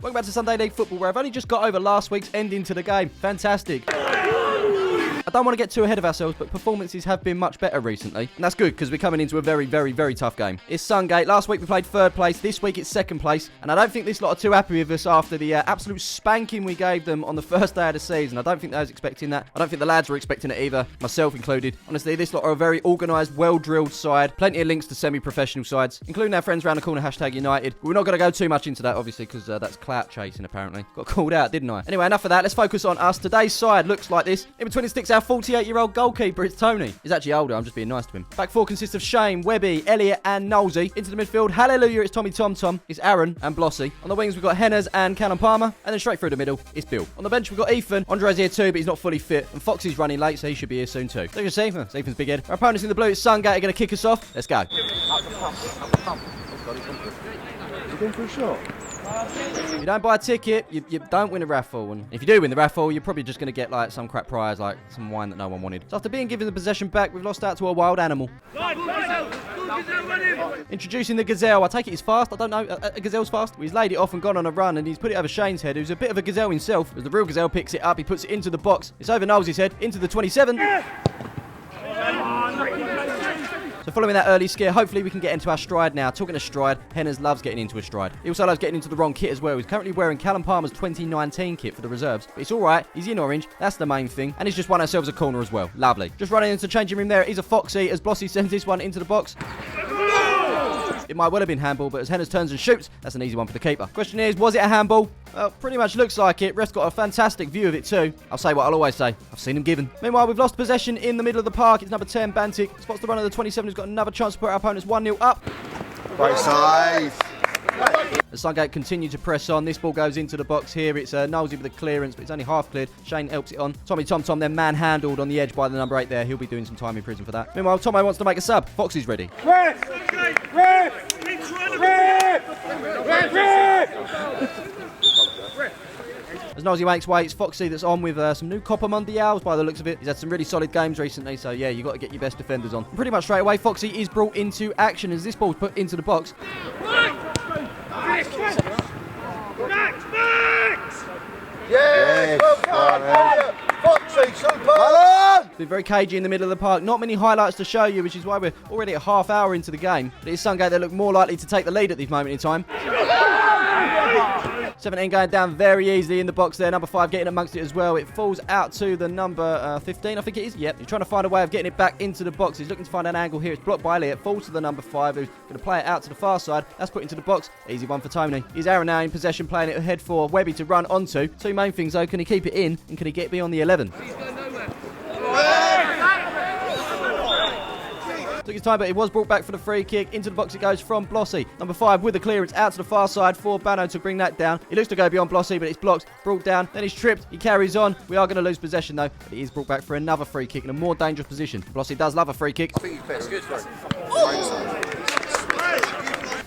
Welcome back to Sunday League Football, where I've only just got over last week's ending to the game. Fantastic. I don't want to get too ahead of ourselves, but performances have been much better recently. And that's good, because we're coming into a very, very, very tough game. It's Sungate. Last week we played third place. This week it's second place. And I don't think this lot are too happy with us after the absolute spanking we gave them on the first day of the season. I don't think they was expecting that. I don't think the lads were expecting it either, myself included. Honestly, this lot are a very organised, well-drilled side. Plenty of links to semi-professional sides, including our friends around the corner, #United. We're not going to go too much into that, obviously, because that's clout chasing, apparently. Got called out, didn't I? Anyway, enough of that. Let's focus on us. Today's side looks like this. In between the sticks, our 48-year-old goalkeeper, it's Tony. He's actually older, I'm just being nice to him. Back four consists of Shane, Webby, Elliot and Nolsey. Into the midfield, hallelujah, it's Tommy Tom Tom. It's Aaron and Blossy. On the wings, we've got Henners and Callum Palmer. And then straight through the middle, it's Bill. On the bench, we've got Ethan. Andre's here too, but he's not fully fit. And Foxy's running late, so he should be here soon too. So you can see, Ethan's big head. Our opponents in the blue, it's Sungate, are going to kick us off. Let's go. You're going for a shot? If you don't buy a ticket, you don't win a raffle. And if you do win the raffle, you're probably just going to get like some crap prize, like some wine that no one wanted. So after being given the possession back, we've lost out to a wild animal. Introducing the Gazelle. I take it he's fast. I don't know. A Gazelle's fast. Well, he's laid it off and gone on a run, and he's put it over Shane's head, who's a bit of a Gazelle himself. As the real Gazelle picks it up, he puts it into the box. It's over Knowles' head, into the 27. So following that early scare, hopefully we can get into our stride now. Talking of stride, Henners loves getting into a stride. He also loves getting into the wrong kit as well. He's currently wearing Callum Palmer's 2019 kit for the reserves. But it's alright, he's in orange, that's the main thing. And he's just won ourselves a corner as well. Lovely. Just running into the changing room there, he's a Foxy as Blossy sends this one into the box. It might well have been handball, but as Henners turns and shoots, that's an easy one for the keeper. Question is, was it a handball? Well, pretty much looks like it. Ref's got a fantastic view of it too. I'll say what I'll always say. I've seen him given. Meanwhile, we've lost possession in the middle of the park. It's number 10, Bantic. Spots the run of the 27, who's got another chance to put our opponents 1-0 up. Great save. As Sungate continue to press on, this ball goes into the box here. It's Knowlesy with the clearance, but it's only half cleared. Shane helps it on. Tommy Tom Tom then manhandled on the edge by the number 8 there. He'll be doing some time in prison for that. Meanwhile, Tomo wants to make a sub. Foxy's ready. As Knowlesy makes way, it's Foxy that's on with some new Copa Mundials by the looks of it. He's had some really solid games recently, so yeah, you've got to get your best defenders on. And pretty much straight away, Foxy is brought into action as this ball's put into the box. Yes! Foxy, super! Been very cagey in the middle of the park. Not many highlights to show you, which is why we're already a half hour into the game. But it's Sungate that look more likely to take the lead at this moment in time. 17 going down very easily in the box there. Number 5 getting amongst it as well. It falls out to the number 15, I think it is. Yep, he's trying to find a way of getting it back into the box. He's looking to find an angle here. It's blocked by Elliot. Falls to the number 5, who's going to play it out to the far side. That's put into the box. Easy one for Tony. He's Aaron now in possession, playing it ahead for Webby to run onto. Two main things though. Can he keep it in? And can he get beyond the 11? Took his time, but it was brought back for the free kick. Into the box it goes from Blossy. Number 5 with the clearance out to the far side for Bano to bring that down. He looks to go beyond Blossy, but it's blocked. Brought down. Then he's tripped. He carries on. We are going to lose possession, though. But he is brought back for another free kick in a more dangerous position. Blossy does love a free kick. That's good.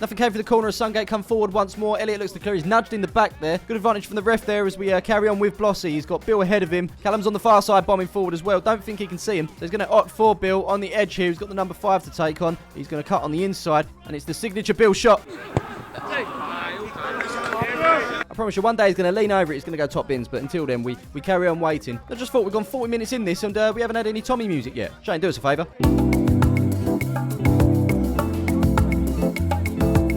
Nothing came for the corner as Sungate come forward once more. Elliot looks to clear. He's nudged in the back there. Good advantage from the ref there as we carry on with Blossy. He's got Bill ahead of him. Callum's on the far side bombing forward as well. Don't think he can see him. So he's going to opt for Bill on the edge here. He's got the number 5 to take on. He's going to cut on the inside. And it's the signature Bill shot. I promise you, one day he's going to lean over it. He's going to go top bins. But until then, we carry on waiting. I just thought we've gone 40 minutes in this and we haven't had any Tommy music yet. Shane, do us a favour.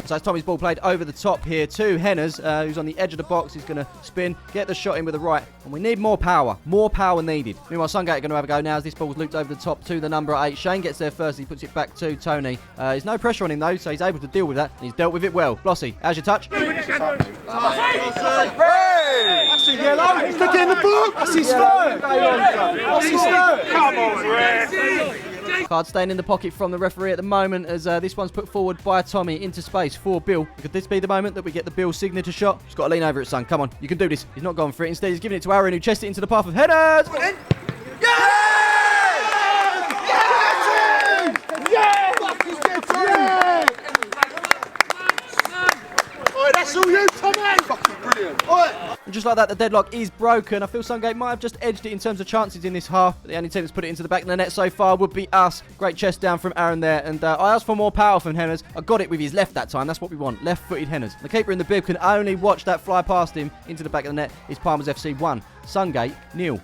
So it's Tommy's ball played over the top here to Henners, who's on the edge of the box. He's going to spin, get the shot in with the right. And we need more power. More power needed. Meanwhile, Sungate are going to have a go now as this ball's looped over the top to the number 8. Shane gets there first. He puts it back to Tony. There's no pressure on him, though, so he's able to deal with that. And he's dealt with it well. Blossy, how's your touch? That's a yellow. He's looking in the book. That's his third. That's his third. Come on, ref. Card staying in the pocket from the referee at the moment as this one's put forward by Tommy into space for Bill. Could this be the moment that we get the Bill signature shot? Just got to lean over it, son. Come on, you can do this. He's not going for it. Instead, he's giving it to Aaron, who chests it into the path of Henners. That's all you, Tommy! Fucking brilliant. And just like that, the deadlock is broken. I feel Sungate might have just edged it in terms of chances in this half. But the only team that's put it into the back of the net so far would be us. Great chest down from Aaron there. And I asked for more power from Henners. I got it with his left that time. That's what we want. Left-footed Henners. The keeper in the bib can only watch that fly past him into the back of the net. It's PalmersFC 1. Sungate 0.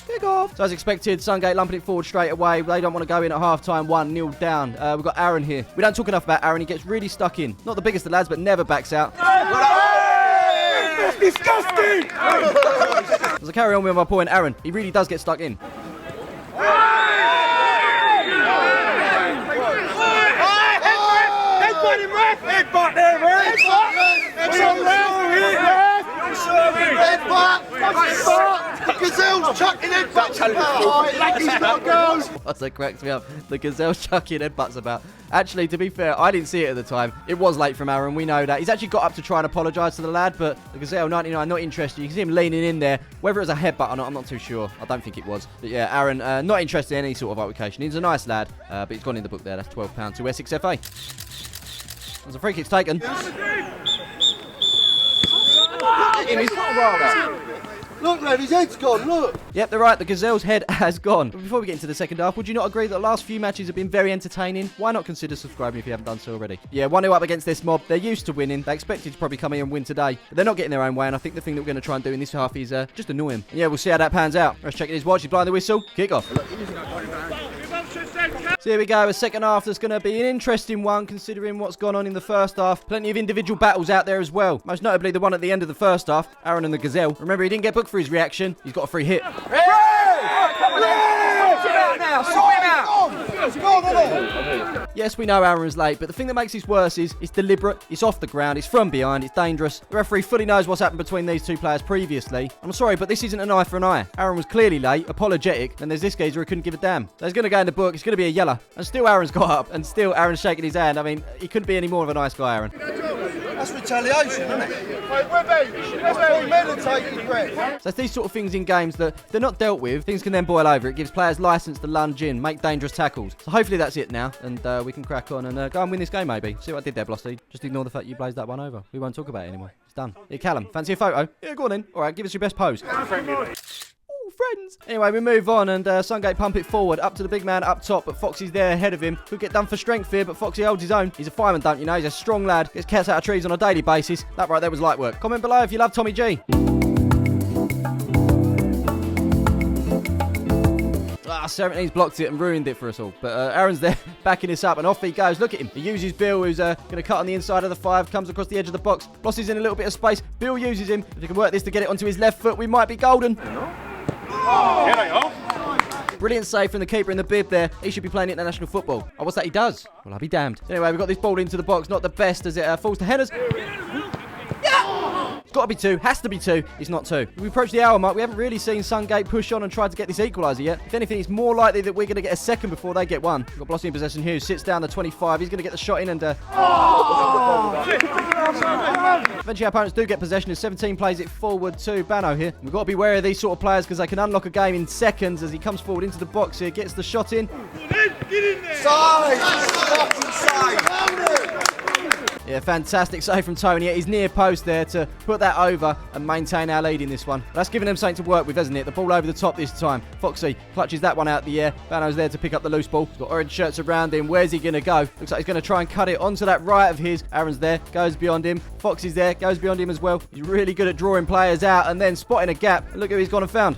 Kick off. So as expected, Sungate lumping it forward straight away. They don't want to go in at half-time. 1-0 down. We've got Aaron here. We don't talk enough about Aaron. He gets really stuck in. Not the biggest of lads, but never backs out. That's disgusting! As I carry on with my point, Aaron, he really does get stuck in. Headbutt there, ref! Headbutt! Gazelle's chucking headbutts about! Lackey's got girls! That cracks me up. The Gazelle's chucking headbutts about. Actually, to be fair, I didn't see it at the time. It was late from Aaron, we know that. He's actually got up to try and apologise to the lad, but the Gazelle 99 not interested. You can see him leaning in there. Whether it was a headbutt or not, I'm not too sure. I don't think it was. But yeah, Aaron, not interested in any sort of altercation. He's a nice lad, but he's gone in the book there. That's £12 to Essex FA. There's a free kick's taken. Look, lad, his head's gone, look. Yep, they're right. The Gazelle's head has gone. But before we get into the second half, would you not agree that the last few matches have been very entertaining? Why not consider subscribing if you haven't done so already? Yeah, 1-0 up against this mob. They're used to winning. They expected to probably come here and win today. But they're not getting their own way, and I think the thing that we're going to try and do in this half is just annoy him. And yeah, we'll see how that pans out. Let's check his watch. He's blowing the whistle. Kick off. So here we go, a second half that's going to be an interesting one considering what's gone on in the first half. Plenty of individual battles out there as well. Most notably the one at the end of the first half, Aaron and the Gazelle. Remember, he didn't get booked for his reaction. He's got a free hit. Yes, we know Aaron's late, but the thing that makes this worse is it's deliberate, it's off the ground, it's from behind, it's dangerous. The referee fully knows what's happened between these two players previously. I'm sorry, but this isn't an eye for an eye. Aaron was clearly late, apologetic, and there's this geezer who couldn't give a damn. So he's going to go in the book, it's going to be a yellow. And still Aaron's got up, and still Aaron's shaking his hand. I mean, he couldn't be any more of a nice guy, Aaron. That's retaliation, isn't it? That's premeditated, Brett. So it's these sort of things in games that, if they're not dealt with, things can then boil over. It gives players license to lunge in, make dangerous tackles. So hopefully that's it now, and we can crack on and go and win this game maybe. See what I did there, Blossy? Just ignore the fact you blazed that one over. We won't talk about it anymore. It's done. Here, Callum, fancy a photo? Yeah, go on then. All right, give us your best pose. Friends. Anyway, we move on and Sungate pump it forward up to the big man up top, but Foxy's there ahead of him. Could get done for strength here, but Foxy holds his own. He's a fireman, don't you know? He's a strong lad. Gets cats out of trees on a daily basis. That right there was light work. Comment below if you love Tommy G. 17's blocked it and ruined it for us all. But Aaron's there backing this up and off he goes. Look at him. He uses Bill, who's going to cut on the inside of the 5, comes across the edge of the box. Blossy's in a little bit of space. Bill uses him. If he can work this to get it onto his left foot, we might be golden. Brilliant save from the keeper in the bib there. He should be playing international football. Oh, what's that he does? Well, I'll be damned. Anyway, we've got this ball into the box. Not the best as it falls to Henners. It's got to be 2. Has to be 2. It's not 2. We approach the hour mark. We haven't really seen Sungate push on and try to get this equaliser yet. If anything, it's more likely that we're going to get a second before they get one. We've got Blossy in possession here, who sits down the 25. He's going to get the shot in and... Eventually, our opponents do get possession as 17 plays it forward to Bano here. We've got to be wary of these sort of players because they can unlock a game in seconds as he comes forward into the box here, gets the shot in. Yeah, fantastic save from Tony at his near post there to put that over and maintain our lead in this one. That's giving them something to work with, hasn't it? The ball over the top this time. Foxy clutches that one out the air. Bano's there to pick up the loose ball. He's got orange shirts around him. Where's he going to go? Looks like he's going to try and cut it onto that right of his. Aaron's there, goes beyond him. Foxy's there, goes beyond him as well. He's really good at drawing players out and then spotting a gap. Look who he's gone and found.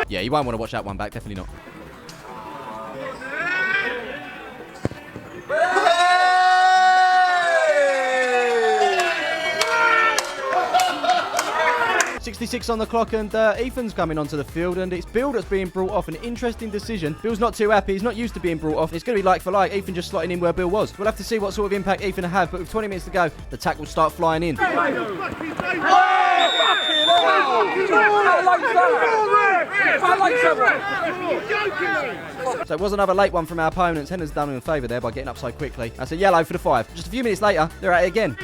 Yeah, you won't want to watch that one back. Definitely not. .66 on the clock and Ethan's coming onto the field and it's Bill that's being brought off. An interesting decision. Bill's not too happy. He's not used to being brought off. It's going to be like for like. Ethan just slotting in where Bill was. We'll have to see what sort of impact Ethan will have, but with 20 minutes to go, the tackles start flying in. So it was another late one from our opponents. Henner's done him a favour there by getting up so quickly. That's a yellow for the 5. Just a few minutes later, they're at it again.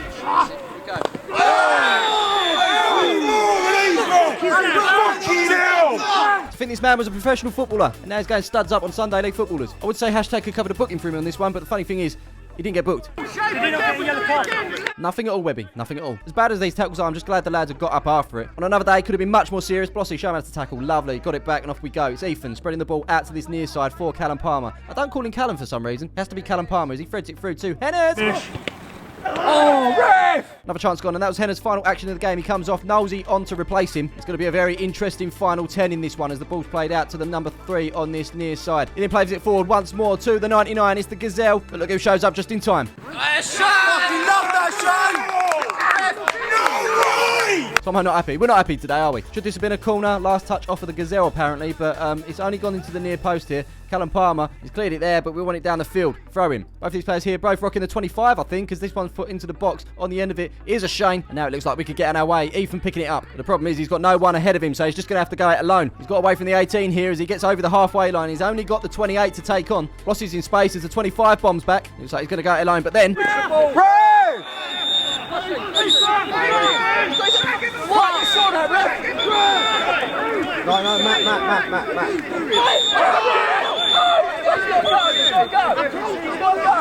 I think this man was a professional footballer, and now he's going studs up on Sunday League footballers. I would say hashtag could cover the booking for him on this one, but the funny thing is, he didn't get booked. Nothing at all, Webby. Nothing at all. As bad as these tackles are, I'm just glad the lads have got up after it. On another day, could have been much more serious. Blossy, show him how to tackle. Lovely. Got it back and off we go. It's Ethan spreading the ball out to this near side for Callum Palmer. I don't call him Callum for some reason. It has to be Callum Palmer as he threads it through to Henners. Oh, ref! Another chance gone, and that was Henner's final action of the game. He comes off, Nosey on to replace him. It's going to be a very interesting final 10 in this one as the ball's played out to the number 3 on this near side. He then plays it forward once more to the 99. It's the Gazelle, but look who shows up just in time. Somehow not happy. We're not happy today, are we? Should this have been a corner? Last touch off of the Gazelle, apparently, but it's only gone into the near post here. Callum Palmer, he's cleared it there, but we want it down the field. Throw him. Both these players here, both rocking the 25, I think, because this one's put into the box on the end of it. Is a shame, and now it looks like we could get on our way. Ethan picking it up. But the problem is he's got no one ahead of him, so he's just going to have to go it alone. He's got away from the 18 here as he gets over the halfway line. He's only got the 28 to take on. Flossy's in space as the 25 bombs back. Looks like he's going to go it alone, but then... No, Matt.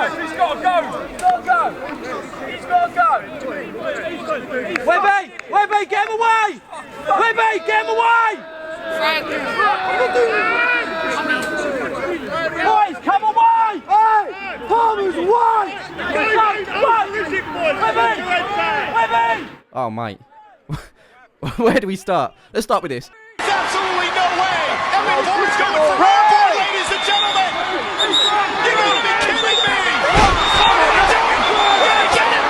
He's got to go. Webby, get him away! Webby, get him away! Boys, come away! Hey! Palmer's away! Webby! Oh, mate. Where do we start? Let's start with this. There's absolutely no way. Evan Ford's going for Redford, ladies and gentlemen. You gotta be kidding me. Get it.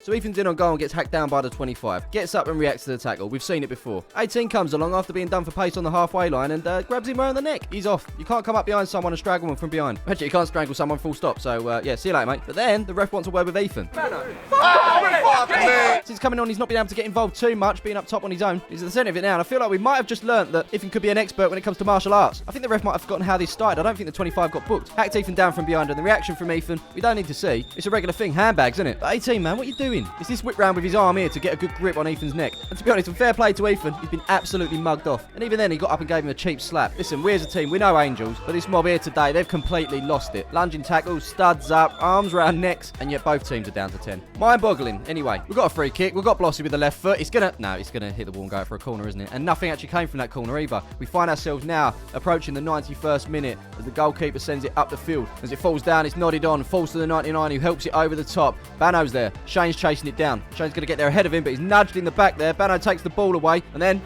So Ethan's in on goal and gets hacked down by the 25. Gets up and reacts to the tackle. We've seen it before. 18 comes along after being done for pace on the halfway line and grabs him around the neck. He's off. You can't come up behind someone and strangle them from behind. Actually, you can't strangle someone full stop. So, yeah, see you later, mate. But then the ref wants a word with Ethan. Since coming on, he's not been able to get involved too much, being up top on his own. He's at the centre of it now, and I feel like we might have just learnt that Ethan could be an expert when it comes to martial arts. I think the ref might have forgotten how this started. I don't think the 25 got booked. Hacked Ethan down from behind, and the reaction from Ethan, we don't need to see. It's a regular thing. Handbags, isn't it? But 18, man, what are you doing? Is this whip round with his arm here to get a good grip on Ethan's neck? And to be honest, fair play to Ethan, he's been absolutely mugged off. And even then, he got up and gave him a cheap slap. Listen, we as a team, we know Angels, but this mob here today, they've completely lost it. Lunging tackles, studs up, arms round necks, and yet both teams are down to 10. Mind-boggling. Anyway, we've got a free kick. We've got Blossy with the left foot. It's gonna hit the wall and go out for a corner, isn't it? And nothing actually came from that corner either. We find ourselves now approaching the 91st minute as the goalkeeper sends it up the field. As it falls down, it's nodded on, falls to the 99 who helps it over the top. Bano's there. Shane's chasing it down. Shane's gonna get there ahead of him, but he's nudged in the back there. Bano takes the ball away, and then...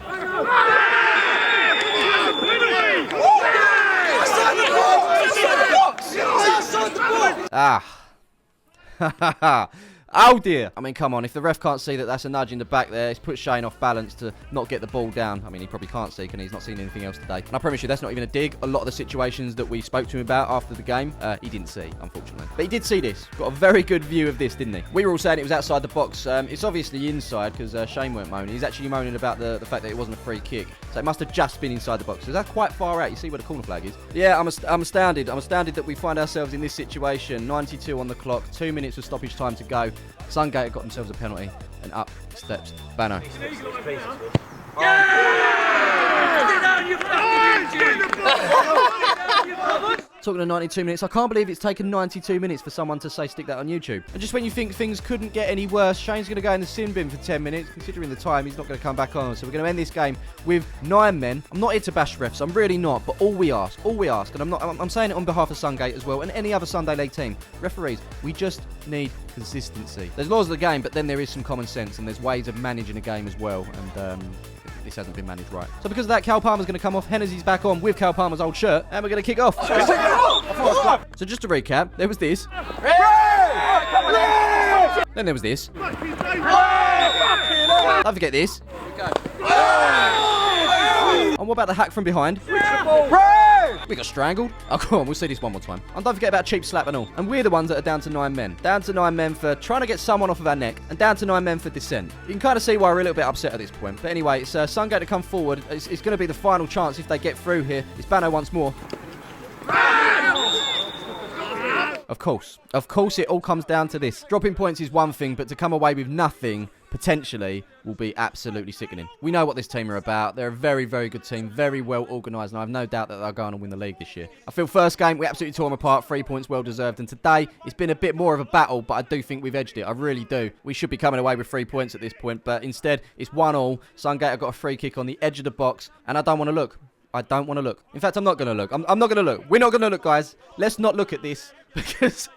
Oh dear. I mean, come on. If the ref can't see that that's a nudge in the back there, it's put Shane off balance to not get the ball down. I mean, he probably can't see, can he? He's not seen anything else today. And I promise you, that's not even a dig. A lot of the situations that we spoke to him about after the game, he didn't see, unfortunately. But he did see this. Got a very good view of this, didn't he? We were all saying it was outside the box. It's obviously inside because Shane weren't moaning. He's actually moaning about the fact that it wasn't a free kick. So it must have just been inside the box. So that's quite far out. You see where the corner flag is? Yeah, I'm astounded. I'm astounded that we find ourselves in this situation. 92 on the clock. 2 minutes of stoppage time to go. Sungate got themselves a penalty, and up steps Bano. Talking of 92 minutes, I can't believe it's taken 92 minutes for someone to say stick that on YouTube. And just when you think things couldn't get any worse, Shane's going to go in the sin bin for 10 minutes. Considering the time, he's not going to come back on. So we're going to end this game with 9 men. I'm not here to bash refs, I'm really not. But all we ask, and I'm saying it on behalf of Sungate as well, and any other Sunday League team, referees, we just need consistency. There's laws of the game, but then there is some common sense, and there's ways of managing a game as well. And this hasn't been managed right. So because of that, Cal Palmer's going to come off. Hennessy's back on with Cal Palmer's old shirt, and we're going to kick off. So just to recap, there was this. Then there was this. Don't forget this. And what about the hack from behind? We got strangled. Oh, come on, we'll see this one more time. And don't forget about cheap slap and all. And we're the ones that are down to 9 men. Down to 9 men for trying to get someone off of our neck. And down to 9 men for dissent. You can kind of see why we're a little bit upset at this point. But anyway, it's Sungate to come forward. It's going to be the final chance if they get through here. It's Bano once more. Of course. Of course it all comes down to this. Dropping points is one thing, but to come away with nothing, potentially, will be absolutely sickening. We know what this team are about. They're a very, very good team, very well organised, and I have no doubt that they'll go on and win the league this year. I feel first game, we absolutely tore them apart, 3 points well deserved, and today, it's been a bit more of a battle, but I do think we've edged it. I really do. We should be coming away with 3 points at this point, but instead, it's 1-1. Sungate have got a free kick on the edge of the box, and I don't want to look. I don't want to look. In fact, I'm not going to look. I'm not going to look. We're not going to look, guys. Let's not look at this, because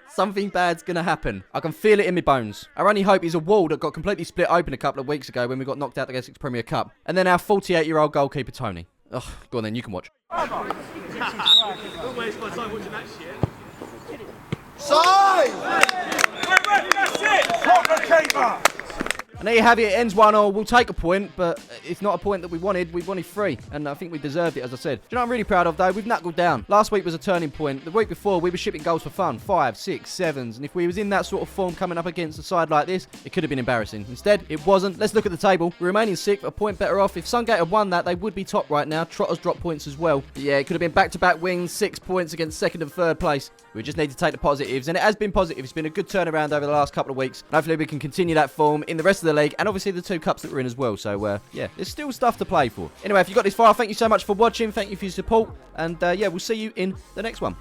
something bad's going to happen. I can feel it in my bones. Our only hope is a wall that got completely split open a couple of weeks ago when we got knocked out of the Essex Premier Cup. And then our 48-year-old goalkeeper, Tony. Ugh, go on then, you can watch. And there you have it. It ends 1-1. We'll take a point, but it's not a point that we wanted. We wanted 3, and I think we deserved it, as I said. Do you know what I'm really proud of, though? We've knuckled down. Last week was a turning point. The week before, we were shipping goals for fun. 5, 6, 7s. And if we was in that sort of form coming up against a side like this, it could have been embarrassing. Instead, it wasn't. Let's look at the table. We're remaining 6th, a point better off. If Sungate had won that, they would be top right now. Trotters dropped points as well. But yeah, it could have been back-to-back wins, 6 points against 2nd and 3rd place. We just need to take the positives, and it has been positive. It's been a good turnaround over the last couple of weeks. And hopefully we can continue that form in the rest of the league, and obviously the 2 cups that we're in as well. So yeah, there's still stuff to play for. Anyway, if you got this far, thank you so much for watching. Thank you for your support, and yeah, we'll see you in the next one.